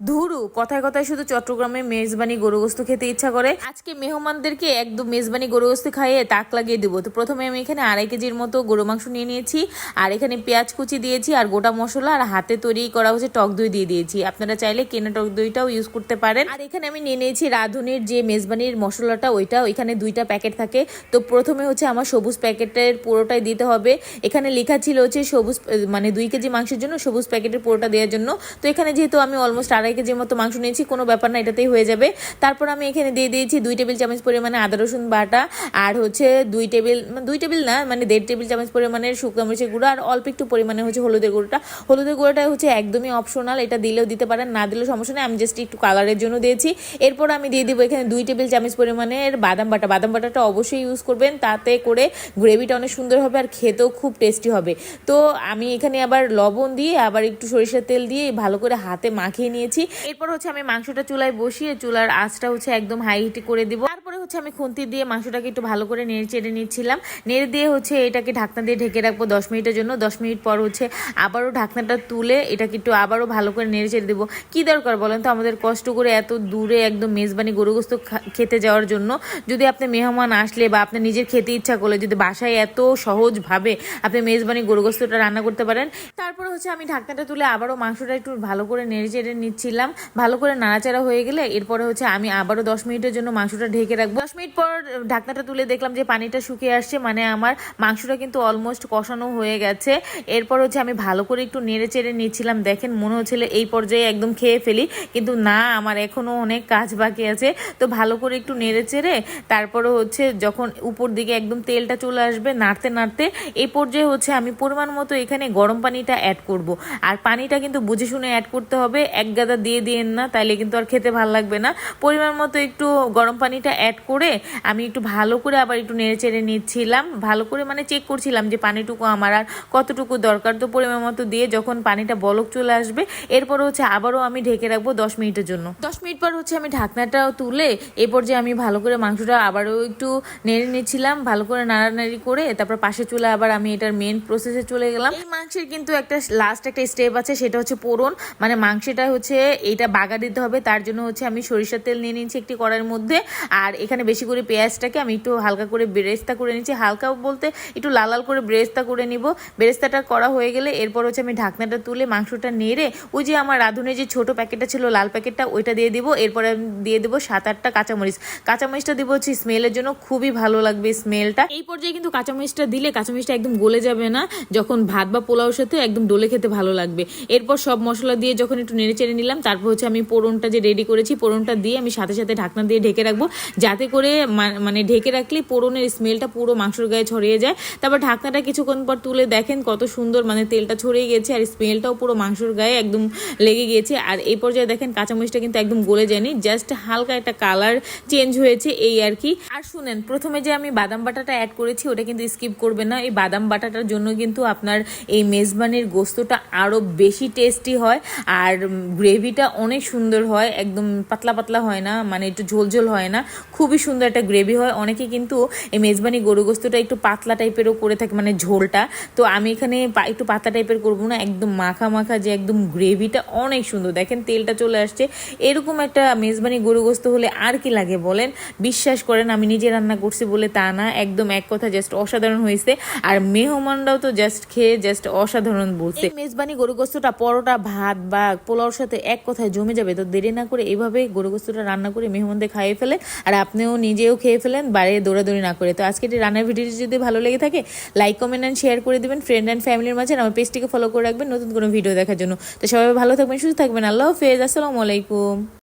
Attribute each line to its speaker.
Speaker 1: ধুরু কথায় কথায় শুধু চট্টগ্রামে মেজবানি গরু গোস্ত খেতে ইচ্ছা করে। আজকে মেহমানদেরকে একদম মেজবানি গরু গোস্ত খাইয়ে তাক লাগিয়ে দেবো। তো প্রথমে আমি এখানে 2.5 কেজির মতো গরু মাংস নিয়ে নিয়েছি, আর এখানে পেঁয়াজ কুচি দিয়েছি, আর গোটা মশলা আর হাতে তৈরি করা হচ্ছে টক দই দিয়ে দিয়েছি। আপনারা চাইলে কেনা টক দইটাও ইউজ করতে পারেন। আর এখানে আমি নিয়ে নিয়েছি রাঁধুনির যে মেজবানির মশলাটা, ওইটা ওইখানে 2টা প্যাকেট থাকে। তো প্রথমে হচ্ছে আমার সবুজ প্যাকেটের পুরোটাই দিতে হবে। এখানে লেখা ছিল হচ্ছে সবুজ, মানে 2 কেজি মাংসের জন্য সবুজ প্যাকেটের পুরোটা দেওয়ার জন্য। তো এখানে যেহেতু আমি অলমোস্ট 2.5 কেজির মতো মাংস নিয়েছি, কোনো ব্যাপার না, এটাতেই হয়ে যাবে। তারপর আমি এখানে দিয়ে দিয়েছি 2 টেবিল চামচ পরিমাণে আদা রসুন বাটা, আর হচ্ছে 2 টেবিল না, মানে 1.5 টেবিল চামচ পরিমাণের শুকনো মরিচের গুঁড়া, আর অল্প একটু পরিমাণে হচ্ছে হলুদের গুঁড়োটা হচ্ছে একদমই অপশনাল, এটা দিলেও দিতে পারেন, না দিলেও সমস্যা নেই, আমি জাস্ট একটু কালারের জন্য দিয়েছি। এরপর আমি দিয়ে দিব এখানে 2 টেবিল চামচ পরিমাণের বাদাম বাটাটা অবশ্যই ইউজ করবেন, তাতে করে গ্রেভিটা অনেক সুন্দর হবে আর খেতেও খুব টেস্টি হবে। তো আমি এখানে আবার লবণ দিয়ে আবার একটু সরিষার তেল দিয়ে ভালো করে হাতে মাখিয়ে নিয়েছি। এরপর হচ্ছে আমি মাংসটা চুলায় বসিয়ে চুলার আঁচটা হচ্ছে একদম হাই হিটে করে দিব। তারপরে হচ্ছে আমি খুন্তি দিয়ে মাংসটাকে একটু ভালো করে নেড়ে চেড়ে নিচ্ছিলাম। নেড়ে দিয়ে হচ্ছে এটাকে ঢাকনা দিয়ে ঢেকে রাখবো 10 মিনিটের জন্য। 10 মিনিট পর হচ্ছে আবারও ঢাকনাটা তুলে এটাকে একটু আবারও ভালো করে নেড়ে চেড়ে দেবো। কি দরকার বলেন তো আমাদের কষ্ট করে এত দূরে একদম মেজবানি গরু গোস্ত খেতে যাওয়ার জন্য? যদি আপনি মেহমান আসলে বা আপনি নিজের খেতে ইচ্ছা করলে যদি বাসায় এত সহজভাবে আপনি মেজবানি গরু গোস্তটা রান্না করতে পারেন। তারপরে হচ্ছে আমি ঢাকনাটা তুলে আবারও মাংসটা একটু ভালো করে নেড়ে চেড়ে নিচ্ছিলাম। ভালো করে নাড়াচাড়া হয়ে গেলে এরপরে হচ্ছে আমি আবারও 10 মিনিটের জন্য মাংসটা ঢেকে রাখবো। 10 মিনিট পর ঢাকনাটা তুলে দেখলাম যে পানিটা শুকিয়ে আসছে, মানে আমার মাংসটা কিন্তু অলমোস্ট কষানো হয়ে গেছে। এরপর হচ্ছে আমি ভালো করে একটু নেড়ে চেড়ে নিচ্ছিলাম। দেখেন মনে হচ্ছিল এই পর্যায়ে একদম খেয়ে ফেলি, কিন্তু না, আমার এখনো অনেক কাজ বাকি আছে। তো ভালো করে একটু নেড়ে চেড়ে তারপরে হচ্ছে যখন উপর দিকে একদম তেলটা চলে আসবে, নাড়তে নাড়তে এই পর্যায়ে হচ্ছে আমি পরিমাণ মতো এখানে গরম পানিটা অ্যাড করব। আর পানিটা কিন্তু বুঝে শুনে অ্যাড করতে হবে, এক গাদা দিয়ে দিয়েন না, তাইলে কিন্তু আর খেতে ভালো লাগবে না। পরিমাণ মতো একটু গরম পানিটা অ্যাড করে আমি একটু ভালো করে আবার একটু নেড়ে চেড়ে নিচ্ছিলাম। ভালো করে মানে চেক করছিলাম যে পানিটুকু আমার আর কতটুকু দরকার। তো পরিমাণ মতো দিয়ে যখন পানিটা বলক চলে আসবে এরপর হচ্ছে আবারও আমি ঢেকে রাখবো 10 মিনিটের জন্য। 10 মিনিট পর হচ্ছে আমি ঢাকনাটাও তুলে এই পর্যায়ে আমি ভালো করে মাংসটা আবারও একটু নেড়ে নিচ্ছিলাম, ভালো করে নাড়ানাড়ি করে তারপর পাশে চলে আবার আমি এটার মেন প্রসেসে চলে গেলাম। এই মাংসের কিন্তু একটা লাস্ট একটা স্টেপ আছে, সেটা হচ্ছে পোড়ন, মানে মাংসটা হচ্ছে এইটা বাগা দিতে হবে। তার জন্য হচ্ছে আমি সরিষার তেল নিয়ে নিচ্ছি একটি কড়াইয়ের মধ্যে, আর এখানে বেশি করে পেঁয়াজটাকে আমি একটু হালকা করে বেরেস্তা করে নিচ্ছি। হালকা বলতে একটু লাল লাল করে বেরেস্তা করে নিব। বেরেস্তাটা করা হয়ে গেলে এরপর হচ্ছে আমি ঢাকনাটা তুলে মাংসটা নেড়ে ওই যে আমার রাঁধুনের যে ছোট প্যাকেটটা ছিল লাল প্যাকেটটা, ওইটা দিয়ে দিব। এরপরে আমি দিয়ে দেবো 7-8টা কাঁচামরিচটা দিব হচ্ছে স্মেলের জন্য, খুবই ভালো লাগবে স্মেলটা। এই পর্যায়ে কিন্তু কাঁচামরিচটা দিলে কাঁচামরিচটা একদম গলে যাবে না, যখন ভাত বা পোলাওর সাথে একদম ডলে খেতে ভালো লাগবে। এরপর সব মশলা দিয়ে যখন একটু নেড়ে চেড়ে নিলাম, তারপর হচ্ছে আমি পোড়নটা যে রেডি করেছি পোড়নটা দিয়ে আমি সাথে সাথে ঢাকনা দিয়ে ঢেকে রাখবো, যাতে করে মানে ঢেকে রাখলে পোড়নের স্মেলটা পুরো মাংসের গায়ে ছড়িয়ে যায়। তারপর ঢাকনাটা কিছুক্ষণ পর তুলে দেখেন কত সুন্দর মানে তেলটা ছড়িয়ে গেছে আর স্মেলটাও পুরো মাংসের গায়ে একদম লেগে গিয়েছে। আর এই পর্যায়ে দেখেন কাঁচামরিচটা কিন্তু একদম গলে যায়নি, জাস্ট হালকা একটা কালার চেঞ্জ হয়েছে এই আর কি। আর শুনেন, প্রথমে যে আমি বাদাম বাটাটা অ্যাড করেছি ওটা কিন্তু স্কিপ করবেন না। এই বাদাম বাটাটার জন্য কিন্তু আপনার এই মেজবানির গোস্তটা আরো বেশি টেস্টি হয়, আর গ্রেভিটা অনেক সুন্দর হয়, একদম পাতলা পাতলা হয় না, মানে একটু ঝোলঝোল হয় না, খুবই সুন্দর একটা গ্রেভি হয়। অনেকে কিন্তু এই মেজবানি গরু গোস্তটা একটু পাতলা টাইপেরও করে থাকে, মানে ঝোলটা। তো আমি এখানে একটু পাতলা টাইপের করবো না, একদম মাখা মাখা যে একদম গ্রেভিটা অনেক সুন্দর। দেখেন তেলটা চলে আসছে। এরকম একটা মেজবানি গরু গোস্ত হলে আর কি লাগে বলেন? বিশ্বাস করেন আমি নিজে রান্না করছি বলে তা না, একদম এক কথা জাস্ট অসাধারণ হয়েছে। আর মেহমানরাও তো জাস্ট খেয়ে জাস্ট অসাধারণ বলছে। মেজবানি গরু গোস্তটা পরোটা ভাত বা পোলাওর সাথে এক কথায় জমে যাবে। তো দেরি না করে এইভাবে গরু গোস্তটা রান্না করে মেহমানদের খাইয়ে ফেলে, আর আপনিও নিজেও খেয়ে ফেলেন বাইরে দৌড়াদৌড়ি না করে। তো আজকে রান্নার ভিডিওটি যদি ভালো লেগে থাকে লাইক কমেন্ট অ্যান্ড শেয়ার করে দেবেন ফ্রেন্ড অ্যান্ড ফ্যামিলির মাঝে। আমার পেজটিকে ফলো করে রাখবেন নতুন কোনো ভিডিও দেখার জন্য। তো সবাই ভালো থাকবেন, সুস্থ থাকবেন। আল্লাহ হাফেজ, আসসালামু আলাইকুম।